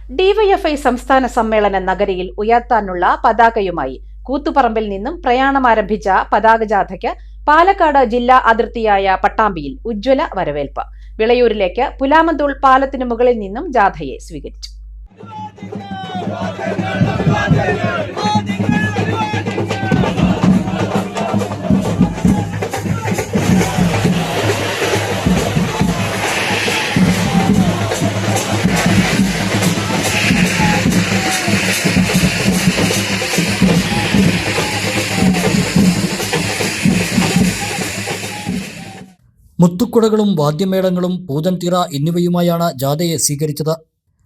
DYFI സംസ്ഥാന സമ്മേളന നഗരിയിൽ ഉയർത്താനുള്ള പതാകയുമായി കൂത്തുപറമ്പിൽ നിന്നും പ്രയാണമാരംഭിച്ച പതാക ജാഥയ്ക്ക് പാലക്കാട് ജില്ലാ അതിർത്തിയായ പട്ടാമ്പിയിൽ ഉജ്ജ്വല വരവേൽപ്പ്. വിളയൂരിലേക്ക് പുലാമന്തോൾ പാലത്തിനു മുകളിൽ നിന്നും ജാഥയെ സ്വീകരിച്ചു. മുത്തുക്കുടകളും വാദ്യമേളങ്ങളും പൂതൻതിറ എന്നിവയുമായാണ് ജാഥയെ സ്വീകരിച്ചത്.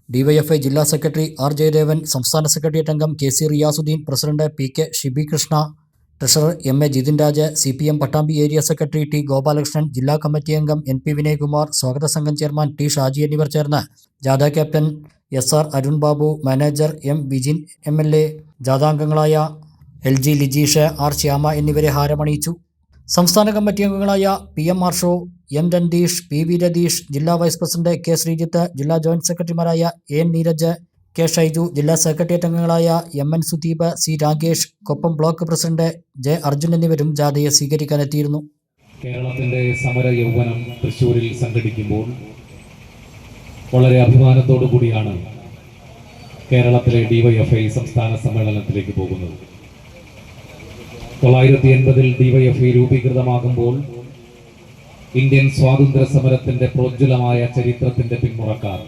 ഡിവൈഎഫ്ഐ ജില്ലാ സെക്രട്ടറി ആർ ജയദേവൻ, സംസ്ഥാന സെക്രട്ടേറിയറ്റ് അംഗം KC. Riyasudheen, president PK. Shibikrishna, treasurer MA. Jithin Raj, CPM Pattambi area secretary T. Gopalakrishnan, ജില്ലാ കമ്മിറ്റി അംഗം NP വിനയകുമാർ, സ്വാഗത സംഘം ചെയർമാൻ ടി. ഷാജി എന്നിവർ ചേർന്ന് ജാഥ captain SR Arun Babu, manager M. Vijin MLA, ജാഥാംഗങ്ങളായ LG Lijeesh, R. Shyama എന്നിവരെ ഹാരമണിയിച്ചു. സംസ്ഥാന കമ്മിറ്റി അംഗങ്ങളായ PM മാർഷോ, M. Ranthish, PV Ratheesh, ജില്ലാ വൈസ് പ്രസിഡന്റ് K. ശ്രീജിത്ത്, ജില്ലാ ജോയിന്റ് സെക്രട്ടറിമാരായ AN നീരജ്, K. ഷൈജു, ജില്ലാ സെക്രട്ടേറിയറ്റ് അംഗങ്ങളായ MN Sudeep, C. Ragesh, Koppam block president J. Arjun എന്നിവരും ജാഥയെ സ്വീകരിക്കാനെത്തിയിരുന്നു. കേരളത്തിന്റെ സമര യൗവനം തൃശ്ശൂരിൽ സംഘടിക്കുമ്പോൾ വളരെ അഭിമാനത്തോടു കൂടിയാണ് കേരളത്തിലെ DYFI സംസ്ഥാന സമ്മേളനത്തിലേക്ക് പോകുന്നത്. 1980-ൽ DYFI രൂപീകൃതമാകുമ്പോൾ ഇന്ത്യൻ സ്വാതന്ത്ര്യ സമരത്തിന്റെ പ്രോജ്വലമായ ചരിത്രത്തിന്റെ പിന്മുറക്കാർ,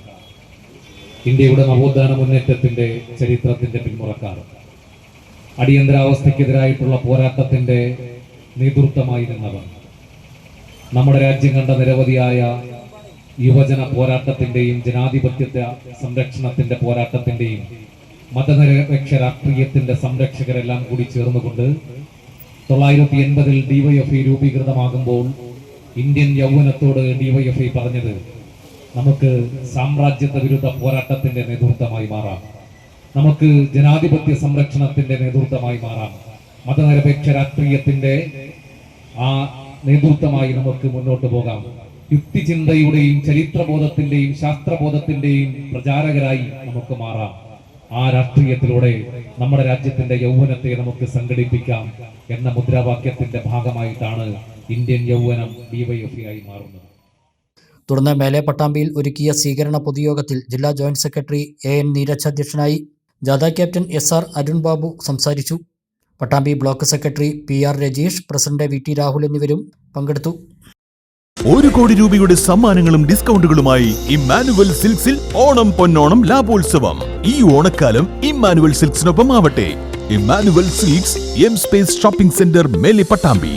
ഇന്ത്യയുടെ നവോത്ഥാന മുന്നേറ്റത്തിന്റെ ചരിത്രത്തിന്റെ പിന്മുറക്കാർ, അടിയന്തരാവസ്ഥയ്ക്കെതിരായിട്ടുള്ള പോരാട്ടത്തിന്റെ നേതൃത്വമായി നിന്നവർ, നമ്മുടെ രാജ്യം കണ്ട നിരവധിയായ യുവജന പോരാട്ടത്തിന്റെയും ജനാധിപത്യ സംരക്ഷണത്തിന്റെ പോരാട്ടത്തിന്റെയും മതനിരപേക്ഷ രാഷ്ട്രീയത്തിന്റെ സംരക്ഷകരെല്ലാം കൂടി ചേർന്നുകൊണ്ട് 1980-ൽ DYFI രൂപീകൃതമാകുമ്പോൾ ഇന്ത്യൻ യൗവനത്തോട് DYFI പറഞ്ഞത്, നമുക്ക് സാമ്രാജ്യത്വ വിരുദ്ധ പോരാട്ടത്തിന്റെ നേതൃത്വമായി മാറാം, നമുക്ക് ജനാധിപത്യ സംരക്ഷണത്തിന്റെ നേതൃത്വമായി മാറാം, മതനിരപേക്ഷ രാഷ്ട്രീയത്തിന്റെ ആ നേതൃത്വമായി നമുക്ക് മുന്നോട്ട് പോകാം, യുക്തിചിന്തയുടെയും ചരിത്രബോധത്തിന്റെയും ശാസ്ത്രബോധത്തിന്റെയും പ്രചാരകരായി നമുക്ക് മാറാം, ആ രാഷ്ട്രീയത്തിലൂടെ നമ്മുടെ രാജ്യത്തിന്റെ യൗവനത്തെ നമുക്ക് സംഘടിപ്പിക്കാം എന്ന മുദ്രാവാക്യത്തിന്റെ ഭാഗമായിട്ടാണ് ഇന്ത്യൻ യൗവനം DYFI ആയി മാറുന്നത്. തുടർന്ന് മേലെ പട്ടാമ്പിയിൽ ഒരുക്കിയ സ്വീകരണ പൊതുയോഗത്തിൽ ജില്ലാ ജോയിന്റ് സെക്രട്ടറി AN നീരജ് അധ്യക്ഷനായി. ജാഥ ക്യാപ്റ്റൻ SR അരുൺ ബാബു സംസാരിച്ചു. Pattambi block secretary PR Rajeesh, president VT Rahul എന്നിവരും പങ്കെടുത്തു. 1 കോടി രൂപയുടെ സമ്മാനങ്ങളും ഡിസ്കൗണ്ടുകളുമായി ഇമ്മാനുവൽ സിൽക്സിൽ ഓണം പൊന്നോണം ലാഭോത്സവം. ഈ ഓണക്കാലം ഇമ്മാനുവൽ സിൽക്സിനൊപ്പം ആവട്ടെ. Emmanuel silks M Space shopping centre, മേലെ പട്ടാമ്പി.